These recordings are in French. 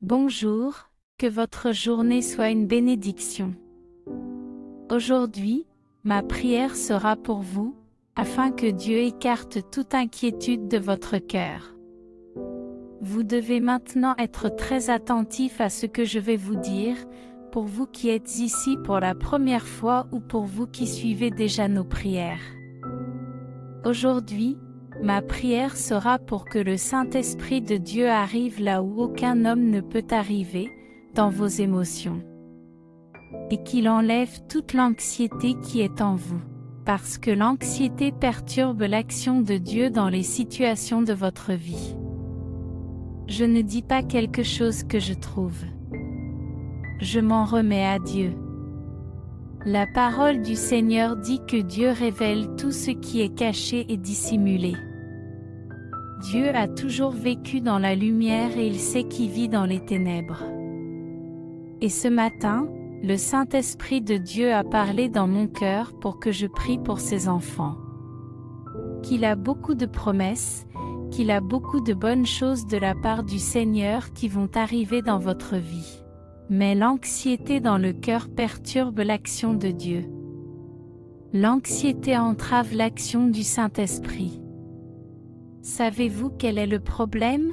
Bonjour, que votre journée soit une bénédiction. Aujourd'hui, ma prière sera pour vous, afin que Dieu écarte toute inquiétude de votre cœur. Vous devez maintenant être très attentif à ce que je vais vous dire, pour vous qui êtes ici pour la première fois ou pour vous qui suivez déjà nos prières. Aujourd'hui, ma prière sera pour que le Saint-Esprit de Dieu arrive là où aucun homme ne peut arriver, dans vos émotions. Et qu'il enlève toute l'anxiété qui est en vous. Parce que l'anxiété perturbe l'action de Dieu dans les situations de votre vie. Je ne dis pas quelque chose que je trouve. Je m'en remets à Dieu. La parole du Seigneur dit que Dieu révèle tout ce qui est caché et dissimulé. Dieu a toujours vécu dans la lumière et il sait qui vit dans les ténèbres. Et ce matin, le Saint-Esprit de Dieu a parlé dans mon cœur pour que je prie pour ses enfants. Qu'il a beaucoup de promesses, qu'il a beaucoup de bonnes choses de la part du Seigneur qui vont arriver dans votre vie. Mais l'anxiété dans le cœur perturbe l'action de Dieu. L'anxiété entrave l'action du Saint-Esprit. Savez-vous quel est le problème?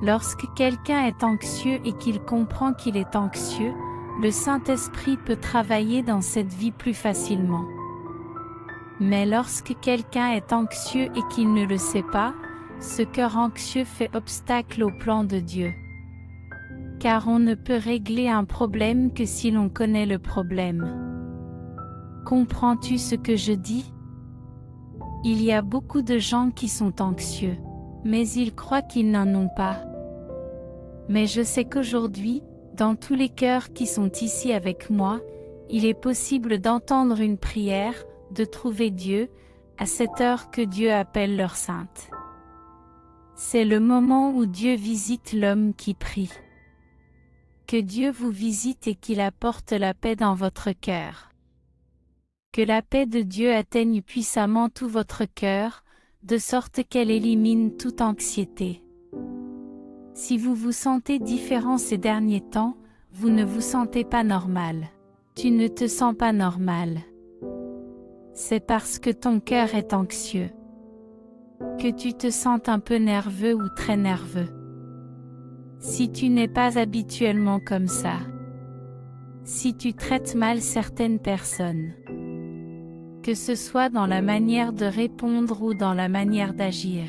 Lorsque quelqu'un est anxieux et qu'il comprend qu'il est anxieux, le Saint-Esprit peut travailler dans cette vie plus facilement. Mais lorsque quelqu'un est anxieux et qu'il ne le sait pas, ce cœur anxieux fait obstacle au plan de Dieu. Car on ne peut régler un problème que si l'on connaît le problème. Comprends-tu ce que je dis? Il y a beaucoup de gens qui sont anxieux, mais ils croient qu'ils n'en ont pas. Mais je sais qu'aujourd'hui, dans tous les cœurs qui sont ici avec moi, il est possible d'entendre une prière, de trouver Dieu, à cette heure que Dieu appelle l'heure sainte. C'est le moment où Dieu visite l'homme qui prie. Que Dieu vous visite et qu'il apporte la paix dans votre cœur. Que la paix de Dieu atteigne puissamment tout votre cœur, de sorte qu'elle élimine toute anxiété. Si vous vous sentez différent ces derniers temps, vous ne vous sentez pas normal. Tu ne te sens pas normal. C'est parce que ton cœur est anxieux. Que tu te sens un peu nerveux ou très nerveux. Si tu n'es pas habituellement comme ça. Si tu traites mal certaines personnes. Que ce soit dans la manière de répondre ou dans la manière d'agir.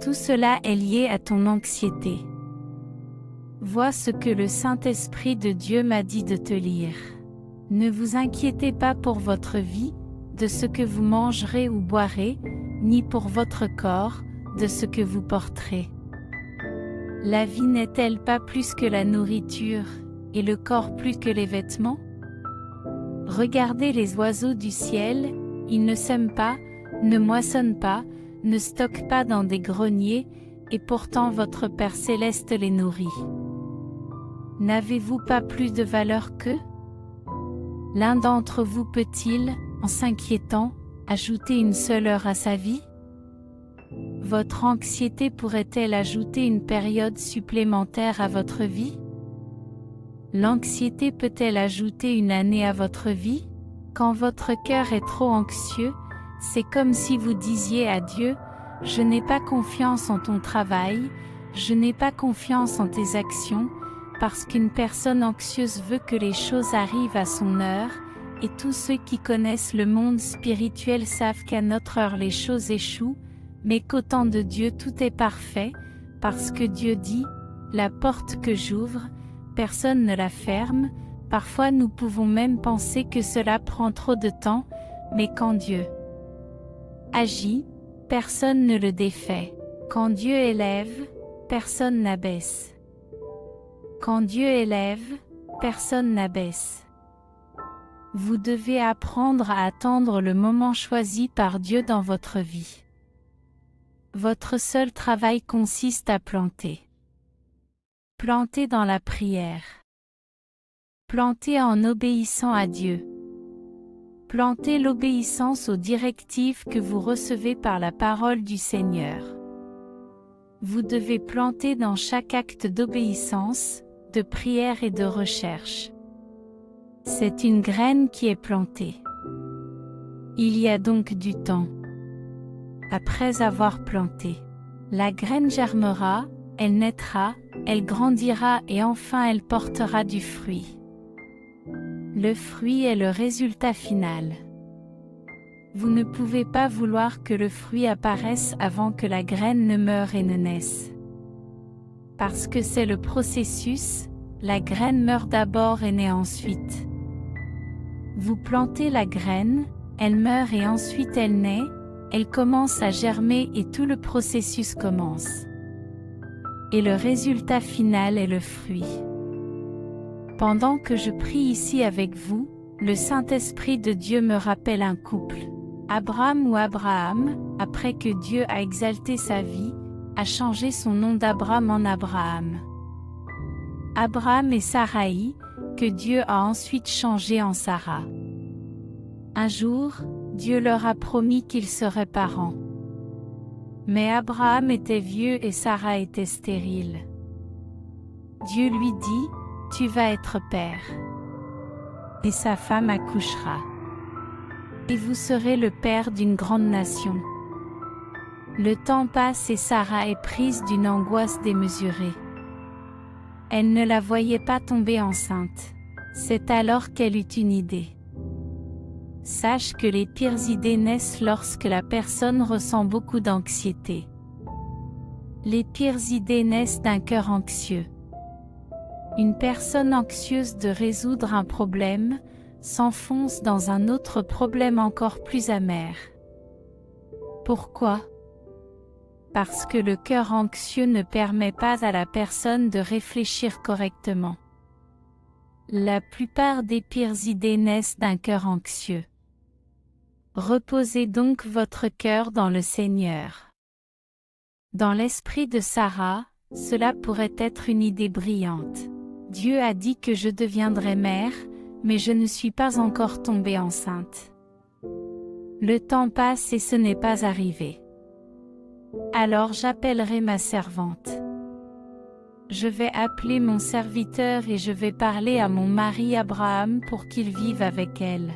Tout cela est lié à ton anxiété. Vois ce que le Saint-Esprit de Dieu m'a dit de te lire. Ne vous inquiétez pas pour votre vie, de ce que vous mangerez ou boirez, ni pour votre corps, de ce que vous porterez. La vie n'est-elle pas plus que la nourriture, et le corps plus que les vêtements? Regardez les oiseaux du ciel, ils ne sèment pas, ne moissonnent pas, ne stockent pas dans des greniers, et pourtant votre Père céleste les nourrit. N'avez-vous pas plus de valeur qu'eux? L'un d'entre vous peut-il, en s'inquiétant, ajouter une seule heure à sa vie? Votre anxiété pourrait-elle ajouter une période supplémentaire à votre vie? L'anxiété peut-elle ajouter une année à votre vie? Quand votre cœur est trop anxieux, c'est comme si vous disiez à Dieu, « Je n'ai pas confiance en ton travail, je n'ai pas confiance en tes actions, parce qu'une personne anxieuse veut que les choses arrivent à son heure, et tous ceux qui connaissent le monde spirituel savent qu'à notre heure les choses échouent, mais qu'au temps de Dieu tout est parfait, parce que Dieu dit, « La porte que j'ouvre, personne ne la ferme ». Parfois nous pouvons même penser que cela prend trop de temps, mais quand Dieu agit, personne ne le défait. Quand Dieu élève, personne n'abaisse. Quand Dieu élève, personne n'abaisse. Vous devez apprendre à attendre le moment choisi par Dieu dans votre vie. Votre seul travail consiste à planter. Planter dans la prière. Planter en obéissant à Dieu. Plantez l'obéissance aux directives que vous recevez par la parole du Seigneur. Vous devez planter dans chaque acte d'obéissance, de prière et de recherche. C'est une graine qui est plantée. Il y a donc du temps. Après avoir planté, la graine germera, elle naîtra, elle grandira et enfin elle portera du fruit. Le fruit est le résultat final. Vous ne pouvez pas vouloir que le fruit apparaisse avant que la graine ne meure et ne naisse. Parce que c'est le processus, la graine meurt d'abord et naît ensuite. Vous plantez la graine, elle meurt et ensuite elle naît, elle commence à germer et tout le processus commence. Et le résultat final est le fruit. Pendant que je prie ici avec vous, le Saint-Esprit de Dieu me rappelle un couple. Abraham ou Abraham, après que Dieu a exalté sa vie, a changé son nom d'Abram en Abraham. Abraham et Saraï, que Dieu a ensuite changé en Sarah. Un jour, Dieu leur a promis qu'ils seraient parents. Mais Abraham était vieux et Sarah était stérile. Dieu lui dit, « Tu vas être père. Et sa femme accouchera. Et vous serez le père d'une grande nation. » Le temps passe et Sarah est prise d'une angoisse démesurée. Elle ne la voyait pas tomber enceinte. C'est alors qu'elle eut une idée. Sache que les pires idées naissent lorsque la personne ressent beaucoup d'anxiété. Les pires idées naissent d'un cœur anxieux. Une personne anxieuse de résoudre un problème s'enfonce dans un autre problème encore plus amer. Pourquoi? Parce que le cœur anxieux ne permet pas à la personne de réfléchir correctement. La plupart des pires idées naissent d'un cœur anxieux. Reposez donc votre cœur dans le Seigneur. Dans l'esprit de Sarah, cela pourrait être une idée brillante. Dieu a dit que je deviendrai mère, mais je ne suis pas encore tombée enceinte. Le temps passe et ce n'est pas arrivé. Alors j'appellerai ma servante. Je vais appeler mon serviteur et je vais parler à mon mari Abraham pour qu'il vive avec elle.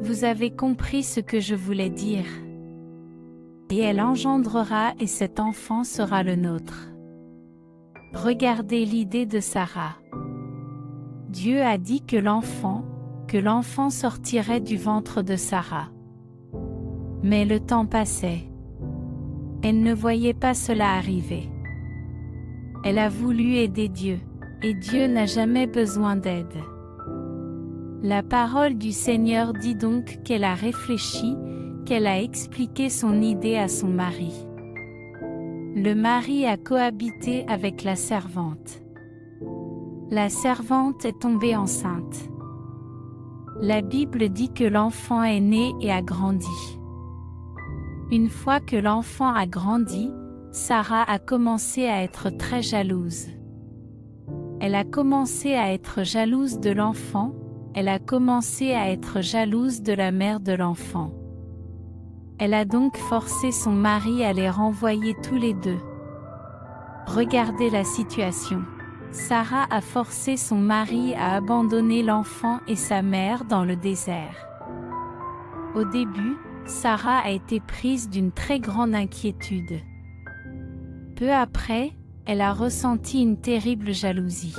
Vous avez compris ce que je voulais dire. Et elle engendrera et cet enfant sera le nôtre. Regardez l'idée de Sarah. Dieu a dit que l'enfant sortirait du ventre de Sarah. Mais le temps passait. Elle ne voyait pas cela arriver. Elle a voulu aider Dieu, et Dieu n'a jamais besoin d'aide. La parole du Seigneur dit donc qu'elle a réfléchi, qu'elle a expliqué son idée à son mari. Le mari a cohabité avec la servante. La servante est tombée enceinte. La Bible dit que l'enfant est né et a grandi. Une fois que l'enfant a grandi, Sarah a commencé à être très jalouse. Elle a commencé à être jalouse de l'enfant, elle a commencé à être jalouse de la mère de l'enfant. Elle a donc forcé son mari à les renvoyer tous les deux. Regardez la situation. Sarah a forcé son mari à abandonner l'enfant et sa mère dans le désert. Au début, Sarah a été prise d'une très grande inquiétude. Peu après, elle a ressenti une terrible jalousie.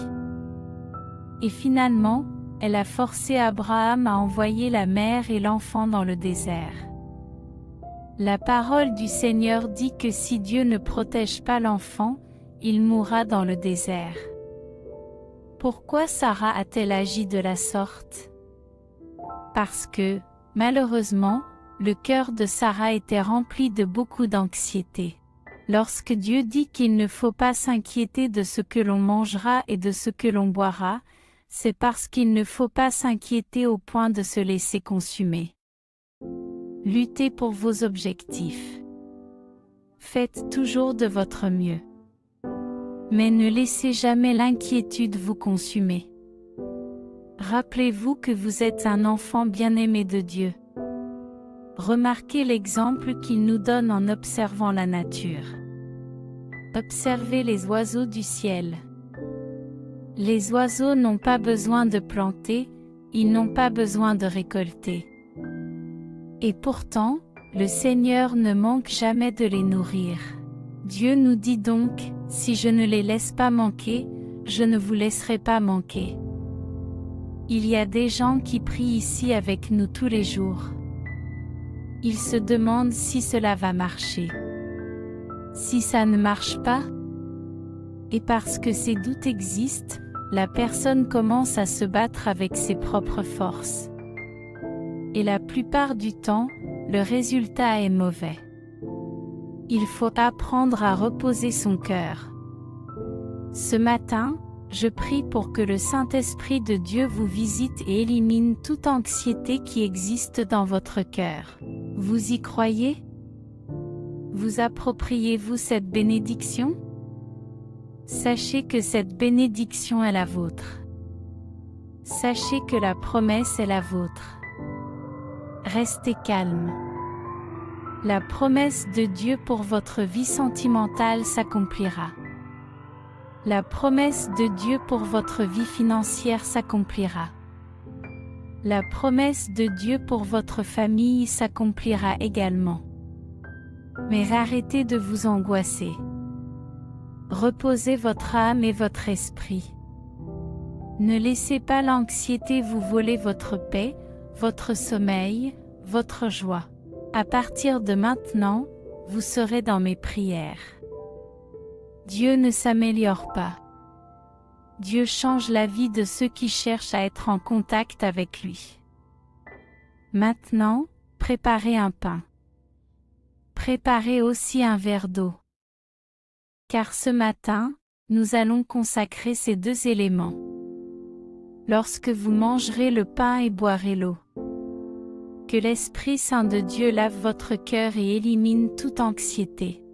Et finalement, elle a forcé Abraham à envoyer la mère et l'enfant dans le désert. La parole du Seigneur dit que si Dieu ne protège pas l'enfant, il mourra dans le désert. Pourquoi Sarah a-t-elle agi de la sorte? Parce que, malheureusement, le cœur de Sarah était rempli de beaucoup d'anxiété. Lorsque Dieu dit qu'il ne faut pas s'inquiéter de ce que l'on mangera et de ce que l'on boira, c'est parce qu'il ne faut pas s'inquiéter au point de se laisser consumer. Luttez pour vos objectifs. Faites toujours de votre mieux. Mais ne laissez jamais l'inquiétude vous consumer. Rappelez-vous que vous êtes un enfant bien-aimé de Dieu. Remarquez l'exemple qu'il nous donne en observant la nature. Observez les oiseaux du ciel. Les oiseaux n'ont pas besoin de planter, ils n'ont pas besoin de récolter. Et pourtant, le Seigneur ne manque jamais de les nourrir. Dieu nous dit donc, si je ne les laisse pas manquer, je ne vous laisserai pas manquer. Il y a des gens qui prient ici avec nous tous les jours. Ils se demandent si cela va marcher. Si ça ne marche pas, et parce que ces doutes existent, la personne commence à se battre avec ses propres forces. Et la plupart du temps, le résultat est mauvais. Il faut apprendre à reposer son cœur. Ce matin, je prie pour que le Saint-Esprit de Dieu vous visite et élimine toute anxiété qui existe dans votre cœur. Vous y croyez? Vous appropriez-vous cette bénédiction? Sachez que cette bénédiction est la vôtre. Sachez que la promesse est la vôtre. Restez calme. La promesse de Dieu pour votre vie sentimentale s'accomplira. La promesse de Dieu pour votre vie financière s'accomplira. La promesse de Dieu pour votre famille s'accomplira également. Mais arrêtez de vous angoisser. Reposez votre âme et votre esprit. Ne laissez pas l'anxiété vous voler votre paix, votre sommeil, votre joie. À partir de maintenant, vous serez dans mes prières. Dieu ne s'améliore pas. Dieu change la vie de ceux qui cherchent à être en contact avec lui. Maintenant, préparez un pain. Préparez aussi un verre d'eau. Car ce matin, nous allons consacrer ces deux éléments. Lorsque vous mangerez le pain et boirez l'eau. Que l'Esprit Saint de Dieu lave votre cœur et élimine toute anxiété.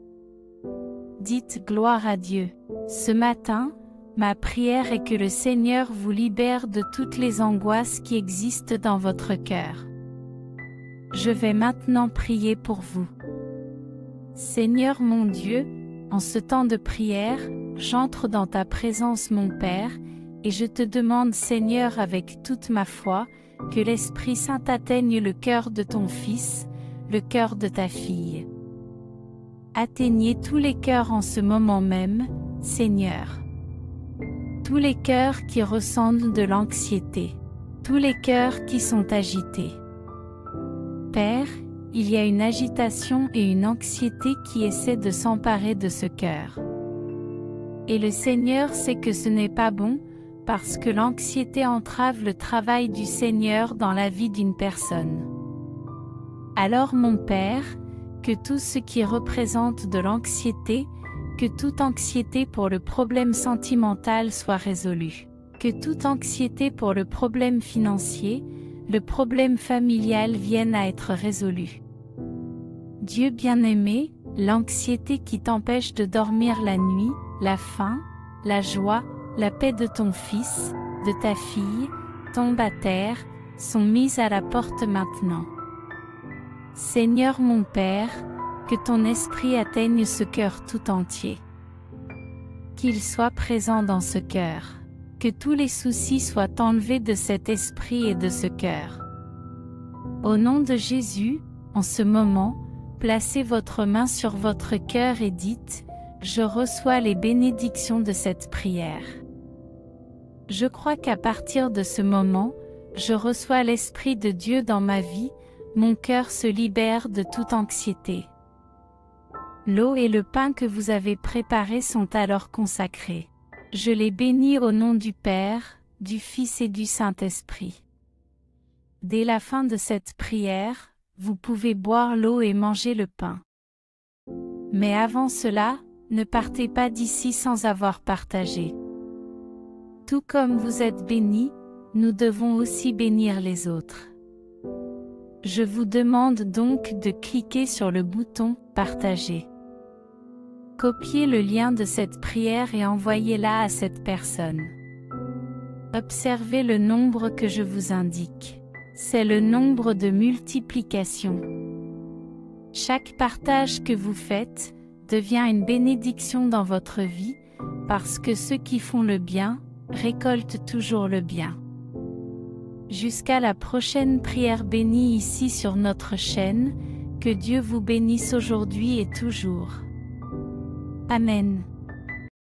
Dites gloire à Dieu. Ce matin, ma prière est que le Seigneur vous libère de toutes les angoisses qui existent dans votre cœur. Je vais maintenant prier pour vous. Seigneur mon Dieu, en ce temps de prière, j'entre dans ta présence mon Père, et je te demande Seigneur avec toute ma foi, que l'Esprit Saint atteigne le cœur de ton Fils, le cœur de ta fille. Atteignez tous les cœurs en ce moment même, Seigneur. Tous les cœurs qui ressentent de l'anxiété. Tous les cœurs qui sont agités. Père, il y a une agitation et une anxiété qui essaient de s'emparer de ce cœur. Et le Seigneur sait que ce n'est pas bon, parce que l'anxiété entrave le travail du Seigneur dans la vie d'une personne. Alors mon Père, que tout ce qui représente de l'anxiété, que toute anxiété pour le problème sentimental soit résolue. Que toute anxiété pour le problème financier, le problème familial vienne à être résolu. Dieu bien-aimé, l'anxiété qui t'empêche de dormir la nuit, la faim, la joie, la paix de ton fils, de ta fille, tombe à terre, sont mises à la porte maintenant. Seigneur mon Père, que ton esprit atteigne ce cœur tout entier. Qu'il soit présent dans ce cœur. Que tous les soucis soient enlevés de cet esprit et de ce cœur. Au nom de Jésus, en ce moment, placez votre main sur votre cœur et dites, « Je reçois les bénédictions de cette prière. » Je crois qu'à partir de ce moment, je reçois l'Esprit de Dieu dans ma vie, mon cœur se libère de toute anxiété. L'eau et le pain que vous avez préparés sont alors consacrés. Je les bénis au nom du Père, du Fils et du Saint-Esprit. Dès la fin de cette prière, vous pouvez boire l'eau et manger le pain. Mais avant cela, ne partez pas d'ici sans avoir partagé. Tout comme vous êtes bénis, nous devons aussi bénir les autres. Je vous demande donc de cliquer sur le bouton « Partager ». Copiez le lien de cette prière et envoyez-la à cette personne. Observez le nombre que je vous indique. C'est le nombre de multiplication. Chaque partage que vous faites, devient une bénédiction dans votre vie, parce que ceux qui font le bien, récoltent toujours le bien. Jusqu'à la prochaine prière bénie ici sur notre chaîne, que Dieu vous bénisse aujourd'hui et toujours. Amen.